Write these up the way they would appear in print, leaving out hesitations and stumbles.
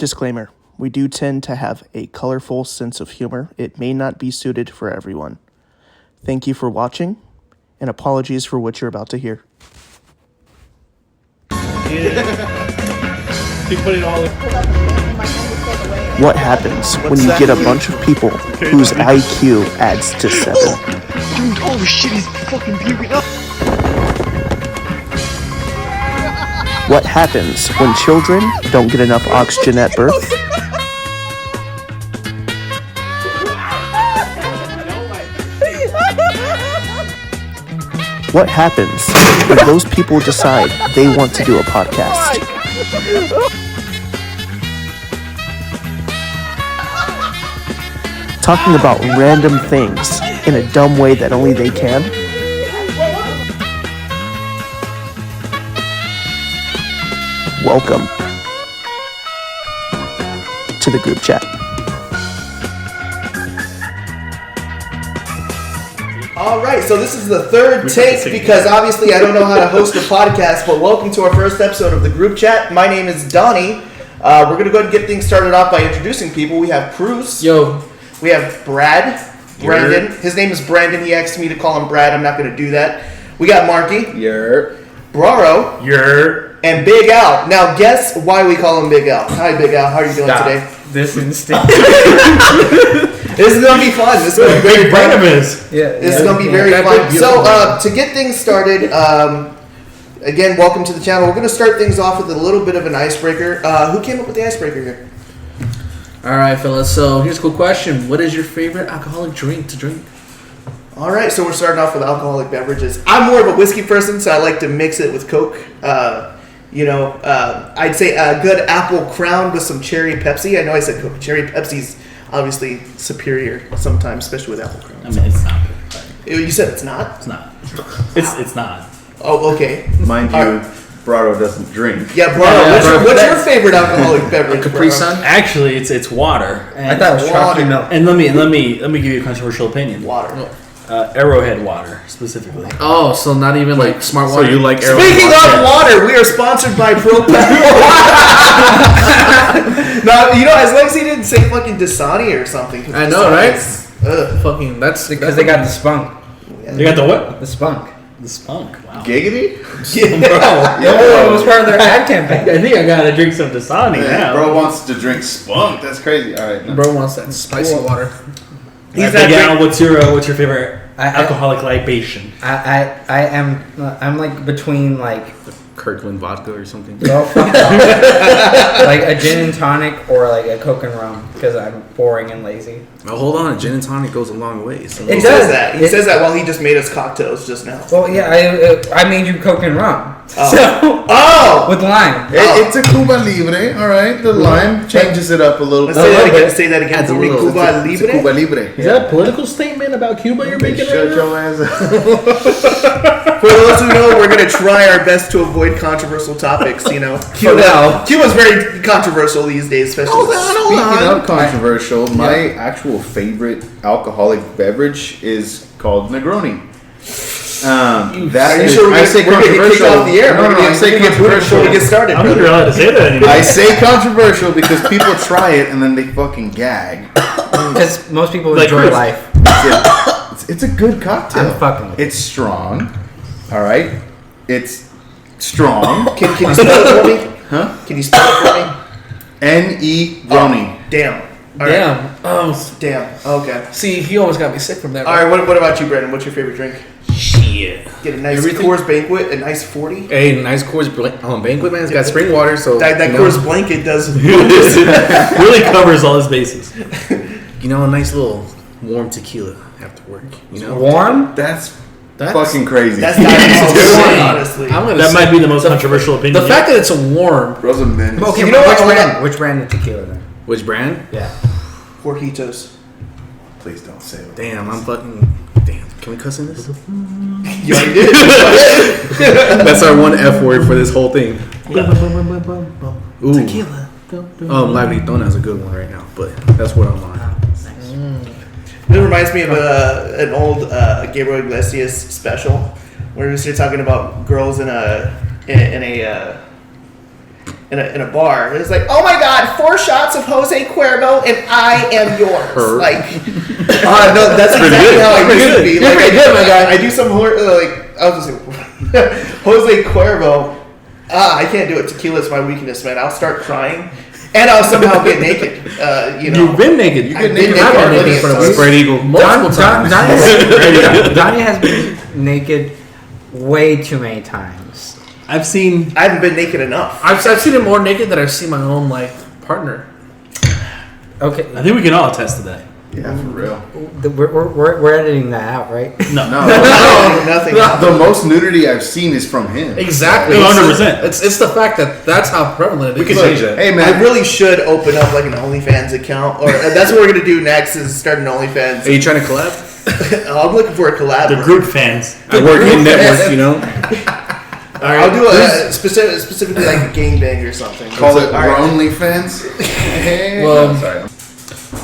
Disclaimer. We do tend to have a colorful sense of humor. It may not be suited for everyone. Thank you for watching, and apologies for what you're about to hear. What happens when you get a bunch of people whose IQ adds to 7? Dude, oh shit, he's fucking puking up. What happens when children don't get enough oxygen at birth? What happens when those people decide they want to do a podcast? Talking about random things in a dumb way that only they can? Welcome to the group chat. All right, so this is the third take because obviously I don't know how to host a podcast, but welcome to our first episode of the group chat. My name is Donnie. We're going to go ahead and get things started off by introducing people. We have Cruz. Yo. We have Brandon. His name is Brandon. He asked me to call him Brad. I'm not going to do that. We got Marky. Braro. And Big Al. Now, guess why we call him Big Al. Hi, Big Al. How are you doing today? This instant. This is going to be fun. This is going to be very fun. This is going to be very fun. So, to get things started, again, welcome to the channel. We're going to start things off with a little bit of an icebreaker. Who came up with the icebreaker here? All right, fellas. So, here's a cool question. What is your favorite alcoholic drink to drink? All right, so we're starting off with alcoholic beverages. I'm more of a whiskey person, so I like to mix it with Coke. I'd say a good apple crown with some cherry Pepsi. I know I said Coke. Cherry Pepsi's obviously superior sometimes, especially with apple crown. I mean, it's not. You said it's not? It's not. It's not. Oh, okay. Mind you, Brado doesn't drink. Yeah, Brado. What's your favorite alcoholic beverage? Capri Sun? Actually, it's water. I thought it was chocolate milk. And let me give you a controversial opinion. Water. Arrowhead water, specifically. Oh, so not even like smart water? So you like Arrowhead? Speaking of water, we are sponsored by Propel. No, as long as he didn't say fucking Dasani or something. I know, right? Fucking, that's because they got the spunk. They got the what? The spunk. The spunk. Wow. Giggity? Yeah. It was part of their ad campaign. I think I gotta drink some Dasani now. Bro wants to drink spunk. That's crazy. All right. No. Bro wants that spicy water. What's your favorite alcoholic libation? I'm like between like Kirkland vodka or something. Like a gin and tonic or like a Coke and rum because I'm boring and lazy. Oh, hold on, a gin and tonic goes a long way. So He says that. He says that while he just made us cocktails just now. Well, yeah, I made you Coke and rum. Oh. With lime. It's a Cuba Libre. All right. The lime changes it up a little bit. Say that again. For me, Cuba It's a Cuba Libre. Is that a political statement about Cuba you're making right now? Your ass up. For those who know, we're going to try our best to avoid controversial topics, Cuba's very controversial these days, especially. Speaking of controversial, my actual favorite alcoholic beverage is called Negroni. Are you sure we're going to get kicked off the air? No, I say controversial. Before we get started. I don't think you're allowed to say that anymore. I say controversial because people try it and then they fucking gag. Because most people Like enjoy Chris. life. It's a good cocktail. I'm fucking with It's strong. All right. It's strong. Can you spell it for me? Huh? Can you spell it for me? N-E-Groni. Damn. All right. Damn. Oh, Damn. Okay. see, he almost got me sick from that. All right. What about you, Brandon? What's your favorite drink? Shit. Get a nice Everything. Coors Banquet, a nice 40. Hey, nice Coors Banquet, man. It's got spring water, so That Coors blanket does. Really covers all his bases. a nice little warm tequila after work. Warm? That's fucking crazy. That's not insane, honestly. That might be the most controversial opinion. The fact that it's a warm. Rosamund. Okay, You know what? which brand of tequila then? Which brand? Yeah. Jorjitos. Please don't say it. Damn, I'm fucking. Damn. Can we cuss in this? You already did. That's our one F word for this whole thing. Ooh. Tequila. Lively Dona is a good one right now, but that's what I'm on. It reminds me of an old Gabriel Iglesias special where he was here talking about girls in a in a bar. And it's like, oh my god, 4 shots of Jose Cuervo and I am yours. Like, no, that's exactly how I used to be. You're pretty good, my guy. I do some like I was just like, Jose Cuervo. I can't do it. Tequila's my weakness, man. I'll start crying. And I'll somehow get naked. You've been naked. You get naked. I've been naked naked in front of plenty Spread Eagle multiple times. Donnie has been naked way too many times. I haven't been naked enough. I've seen him more naked than I've seen my own partner. Okay, I think we can all attest to that. Yeah, for real. we're editing that out, right? No. Nothing. The most nudity I've seen is from him. Exactly. 100%. It's the fact that that's how prevalent it is. We can change that. Hey I man, really should open up like an OnlyFans account, or that's what we're gonna do next. Is start an OnlyFans. Are you trying to collab? I'm looking for a collab. The group fans. I work in network, you know. I'll do a specifically like a gangbang or something. call it All right. OnlyFans. Well, sorry.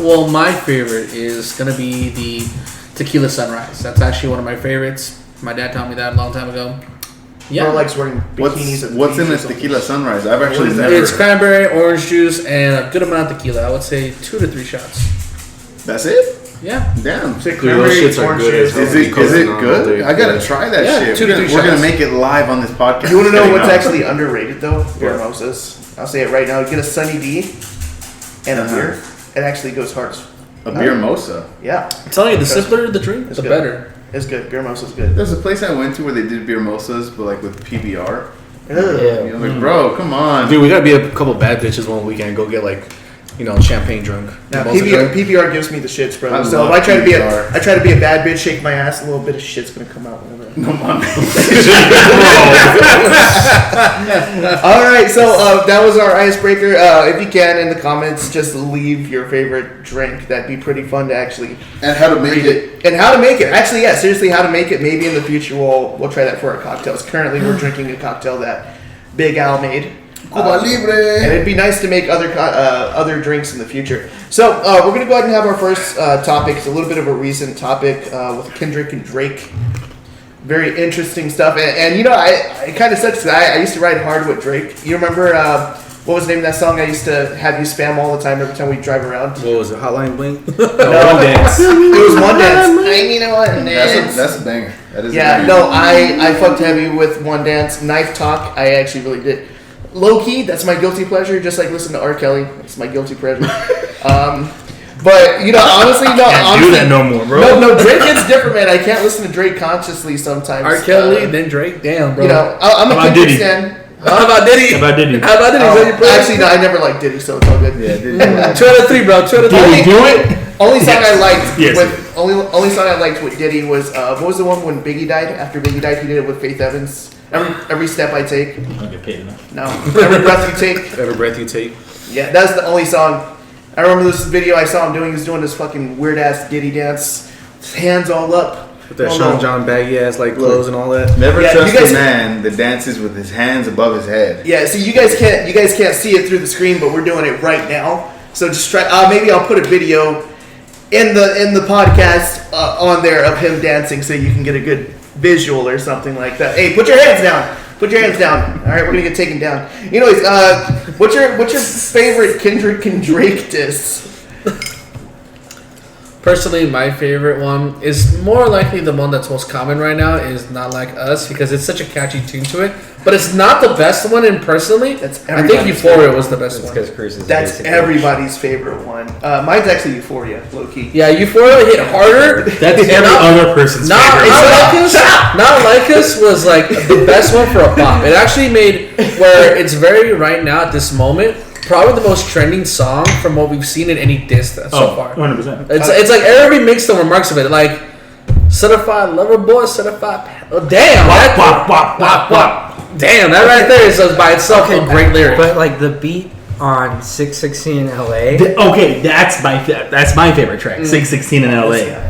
Well, my favorite is gonna be the Tequila Sunrise. That's actually one of my favorites. My dad taught me that a long time ago. Yeah, Yeah, likes wearing bikinis. at the What's beach in or a something. tequila sunrise? I've actually is never. it's cranberry, orange juice, and a good amount of tequila. I would say 2 to 3 shots. That's it. Yeah. Damn. Say Dude, those cranberry, shits are orange good juice. as hell. Is it good? I gotta try that Yeah, shit. 2 to 3 We're gonna shots. make it live on this podcast. You want to know what's Setting up. actually underrated though? Beer mimosas. I'll say it right now. Get a Sunny D and a beer. It actually goes hard. a beer mosa? Yeah, I'm telling you, the simpler the drink, the good. better. it's good. Beer mimosa's good. There's a place I went to where they did beer mosas, but like with PBR. Ugh. Yeah. You know, like, bro, come on. Dude, we gotta be a couple bad bitches one weekend. Go get champagne drunk. Now, Mimosa drunk. PBR gives me the shits, bro. I So if love I try to be PBR. I try to be a bad bitch, shake my ass, a little bit of shit's gonna come out. Whenever. No, mom. All right, so that was our icebreaker. If you can, in the comments, just leave your favorite drink. That'd be pretty fun to actually And how to make read it and how to make it. Actually, yeah, seriously, how to make it. Maybe in the future we'll try that for our cocktails. Currently, we're drinking a cocktail that Big Al made. Cuba And Libre. it'd be nice to make other drinks in the future. So we're gonna go ahead and have our first topic. It's a little bit of a recent topic with Kendrick and Drake. Very interesting stuff. And you know, it kind of sucks. I used to ride hard with Drake. You remember what was the name of that song I used to have you spam all the time every time we drive around? What was it? Hotline Bling? No, One Dance. It was One Dance. I need a One Dance. That's a banger. That is a Yeah, banger. no, I fucked heavy with One Dance. Knife Talk, I actually really did. Low key, that's my guilty pleasure. Just like listen to R. Kelly, it's my guilty pleasure. But you know, honestly, no, Can't do that no more, bro. no, Drake is different, man. I can't listen to Drake consciously sometimes. R. Kelly, then Drake. Damn, bro. You know, I'm a How about Kendrick Diddy? stan. How about Diddy? How about Diddy? How about Diddy? Is that your player? Actually, no, I never liked Diddy, so it's all good. Yeah, did you? 2 out of 3, bro. 2 out of 3. Did he do it? Only song I liked Yes. with only song I liked with Diddy was what was the one when Biggie died? After Biggie died, he did it with Faith Evans. Every step I take. I don't get paid enough. No, every breath you take. Every breath you take. Yeah, that's the only song. I remember this video I saw him doing. He was doing this fucking weird ass Diddy dance, his hands all up. With that Oh, Sean no. John baggy ass clothes and all that. Never Yeah, trust you guys- a man that dances with his hands above his head. Yeah, see, you guys can't see it through the screen, but we're doing it right now. So just try. Maybe I'll put a video in the podcast on there of him dancing, so you can get a good visual or something like that. Hey, put your hands down. Put your hands down. All right, we're gonna get taken down. Anyways, what's your favorite Kendrick and Drake diss? Personally, my favorite one is more likely the one that's most common right now is Not Like Us because it's such a catchy tune to it. But it's not the best one, and personally, That's I think everybody's Euphoria favorite was the best one. Because Chris is That's basically- everybody's favorite one. Mine's actually Euphoria, low key. Yeah, Euphoria hit harder. That's every other person's Not Like Us was like the best one for a pop. It actually made where it's very right now at this moment probably the most trending song from what we've seen in any diss so far. 100%. It's like everybody makes the remarks of it like certified lover boy, certified. Oh, damn! Damn, that right there is by itself a great lyric. But like the beat on 616 in LA. Okay, that's my favorite track. 616 in LA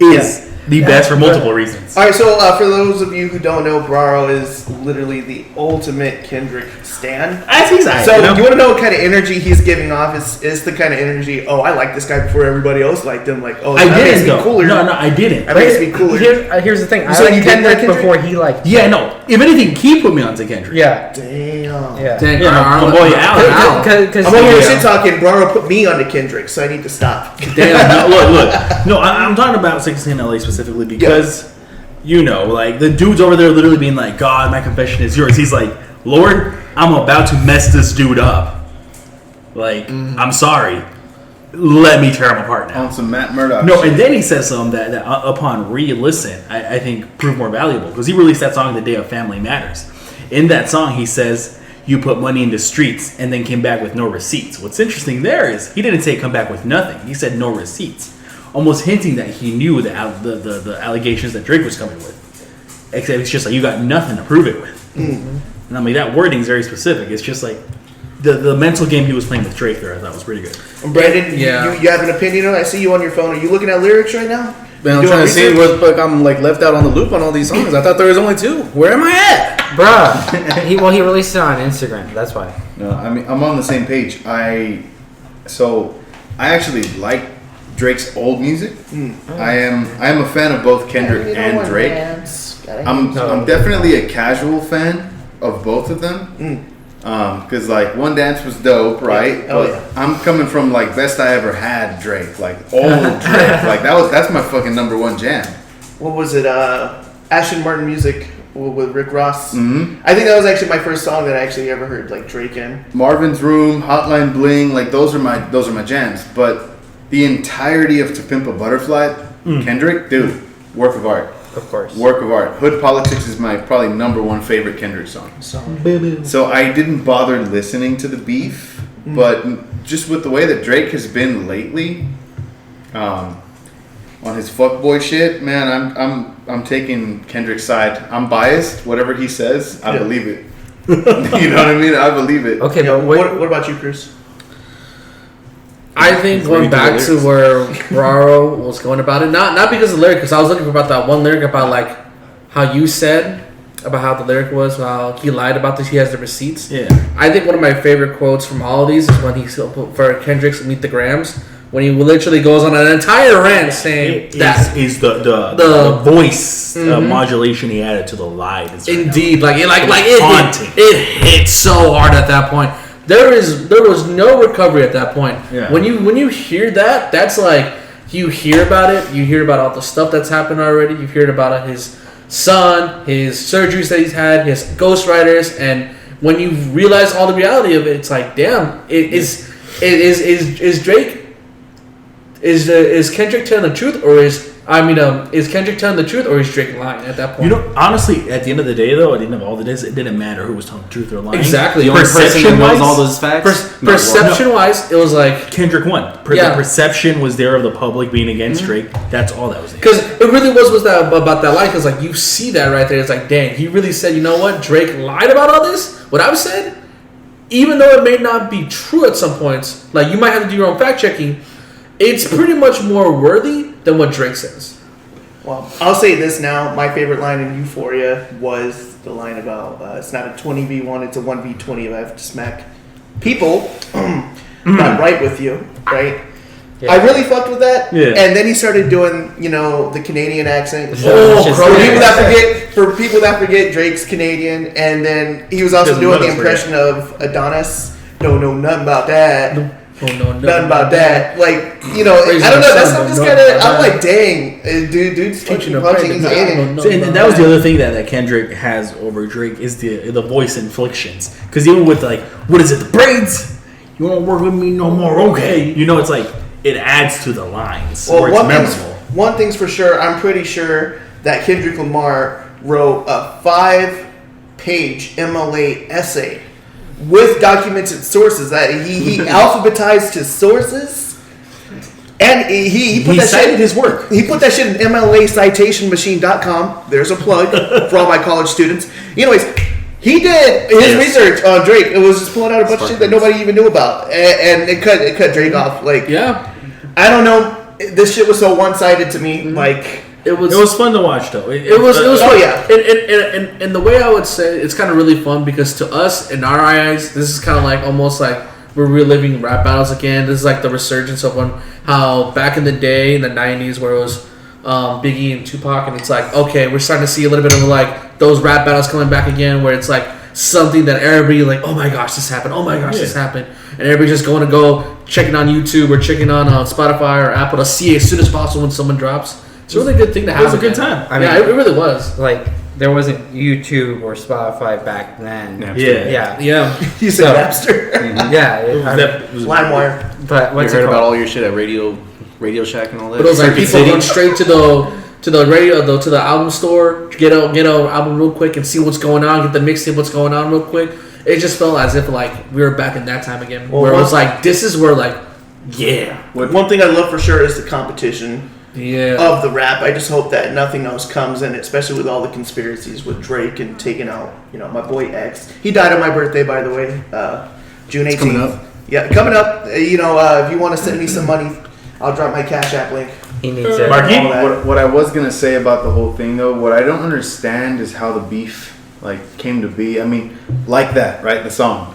is the best for multiple reasons. All right, so for those of you who don't know, Braro is literally the ultimate Kendrick stan. That's exciting. So you want to know what kind of energy he's giving off? Is the kind of energy? Oh, I like this guy before everybody else liked him. Like, oh, I that makes didn't me though. cooler. No, I didn't. That makes me cooler. Here's the thing. I So you like didn't like Kendrick Kendrick? before he liked. Yeah, no. If anything, he put me onto Kendrick. Yeah. Damn. Yeah. Dang, my boy Al. Because I'm over here shit talking. Braro put me onto Kendrick, so I need to stop. Damn, look. No, I'm talking about 16 LA specifically because, like, the dude's over there literally being like, God, my confession is yours. He's like, Lord, I'm about to mess this dude up. Like, I'm sorry. Let me tear him apart now. On some Matt Murdock. No, shit. and then he says something that upon re-listen, I think proved more valuable because he released that song the day of Family Matters. In that song, he says, "You put money in the streets," and then came back with no receipts. What's interesting there is he didn't say come back with nothing. He said no receipts, almost hinting that he knew the allegations that Drake was coming with. Except it's just like you got nothing to prove it with. And I mean that wording is very specific. It's just like the mental game he was playing with Drake there. I thought was pretty good. Brandon, you have an opinion on it? I see you on your phone. Are you looking at lyrics right now? Man, I'm trying to see what the fuck I'm like left out on the loop on all these songs. I thought there was only 2. Where am I at? Bruh. he released it on Instagram. That's why. No, I mean I'm on the same page. I actually like Drake's old music. I am a fan of both Kendrick and Drake. I'm definitely a casual fan of both of them. Because like One Dance was dope, right? I'm coming from like Best I Ever Had Drake, like old Drake. Like that's my fucking number 1 jam. What was it? Ashton Martin music with Rick Ross. I think that was actually my first song that I actually ever heard like Drake in. Marvin's Room, Hotline Bling, like those are my jams. But the entirety of To Pimp a Butterfly, Kendrick, dude, work of art. Of course. Work of art. Hood Politics is my probably number 1 favorite Kendrick song. So I didn't bother listening to the beef, but just with the way that Drake has been lately, on his fuckboy shit, man, I'm taking Kendrick's side. I'm biased. Whatever he says, I believe it. You know what I mean? I believe it. Okay, Yeah, but what about you, Chris? I think going back to where Braro was going about it, not because of the lyric, because I was looking about that one lyric about like how you said about how the lyric was, how he lied about this, he has the receipts. Yeah. I think one of my favorite quotes from all of these is when he for Kendrick's Meet the Grams, when he literally goes on an entire rant saying that is the voice modulation he added to the lie. Indeed, it hit so hard at that point. There was no recovery at that point. Yeah. When you hear that, that's like you hear about it. You hear about all the stuff that's happened already. You've heard about his son, his surgeries that he's had, his ghostwriters, and when you realize all the reality of it, it's like, damn, is Drake is Kendrick telling the truth, or is Kendrick telling the truth, or is Drake lying at that point? Honestly, at the end of the day, though, at the end of all the days, it didn't matter who was telling the truth or lying. Exactly. The only person who knows all those facts. Perception-wise, it was like Kendrick won. The perception was there of the public being against Drake. That's all that was there. Because it really was that about that lie. Because like you see that right there, it's like, dang, he really said, you know what, Drake lied about all this. What I've said, even though it may not be true at some points, like you might have to do your own fact checking. It's pretty much more worthy than what Drake says. Well, I'll say this now. My favorite line in Euphoria was the line about it's not a 20v1, it's a 1v20 if I have to smack people not right with you, right? Yeah. I really fucked with that. Yeah. And then he started doing, the Canadian accent. For people that forget, Drake's Canadian. And then he was also doing the impression of Adonis. No, nothing about that. Nothing about that. Like, I don't know. That's I'm just kind of. I'm like, dang, dude's punching his and that was the other thing that Kendrick has over Drake is the voice inflections. Because even with like, what is it, the braids? You won't work with me no more, okay? It's like it adds to the lines. Well, one thing's for sure. I'm pretty sure that Kendrick Lamar wrote a 5-page MLA essay with documented sources that he alphabetized his sources, and he put that cited shit, his work. He put that shit in MLAcitationmachine.com. There's a plug for all my college students. Anyways, he did his research on Drake. It was just pulling out a bunch of shit that nobody even knew about, and it cut Drake off. Like, I don't know. This shit was so one-sided to me. Like. It was fun to watch though. It was fun. Yeah. And the way I would say it's kind of really fun because to us in our eyes this is kind of like almost like we're reliving rap battles again. This is like the resurgence of how back in the day in the 90s where it was Biggie and Tupac, and it's like, okay, we're starting to see a little bit of like those rap battles coming back again where it's like something that everybody like, oh my gosh, this happened. Oh my gosh, this happened. And everybody just going to go checking on YouTube or checking on Spotify or Apple to see as soon as possible when someone drops. It's a really good thing to have. It was a good time. I mean, it really was. Like, there wasn't YouTube or Spotify back then. Yeah. You said Napster. Yeah. LimeWire. But what's You it heard about called? all your shit at Radio Shack and all that? But it was like Circuit people City. going straight to the radio, to the album store, get an album real quick and see what's going on, get the mixtape, what's going on real quick. It just felt as if like we were back in that time again, where it was like this is where like One thing I love for sure is the competition of the rap. I just hope that nothing else comes in, especially with all the conspiracies with Drake and taking out, my boy X. He died on my birthday, by the way, June 18th. Coming up. Yeah, coming up. If you want to send me some money, I'll drop my Cash App link. He needs it. Marky? What I was gonna say about the whole thing though, what I don't understand is how the beef came to be. I mean, like that, right? The song.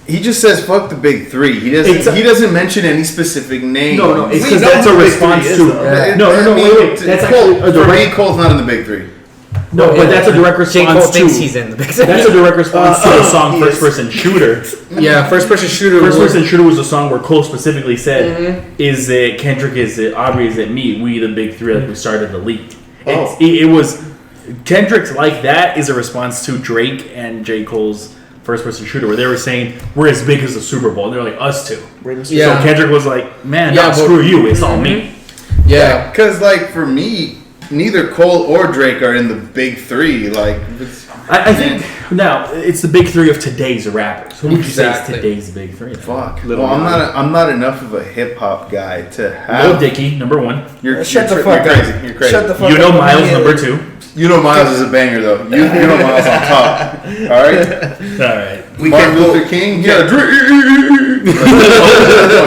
He just says "fuck the big three." He doesn't mention any specific name. No, it's because that's a response to. No, wait. That's actually a direct. Cole's not in the big three. No, but that's a direct J. Cole response thinks to. he's in the big three. That's a direct response to the song he "First is. Person Shooter." Yeah, First Person Shooter. First Person Shooter was a song where Cole specifically said, "Is it Kendrick? Is it Aubrey? Is it me? We the big three, like we started the league." It was Kendrick's like that is a response to Drake and J. Cole's First Person Shooter, where they were saying we're as big as the Super Bowl. And they're like us two. Yeah. So Kendrick was like, "Man, Yeah, no, but- screw you. It's all me." Yeah. Because for me, neither Cole or Drake are in the big three. I think now it's the big three of today's rappers. Who would you say is Exactly. today's big three? Fuck. Well, I'm not enough of a hip hop guy to have. Lil Dicky, number one. Shut the you're fuck crazy. up. You're crazy. Shut the fuck You know up. Miles, number two. You know Miles is a banger though. You know Miles on top. All right. All right. We Martin can't Luther King. Yeah, that's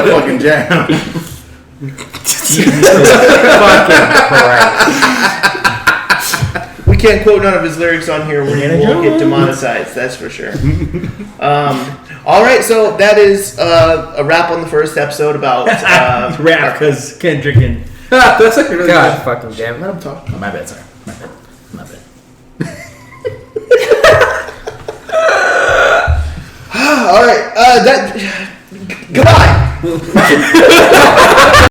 a fucking jam. We can't quote none of his lyrics on here. We won't get demonetized. That's for sure. All right, so that is a wrap on the first episode about Rap, because Kendrick and. That's like really God fucking damn it. Let him talk. Oh, my bad, sorry. My bad. All right. Goodbye.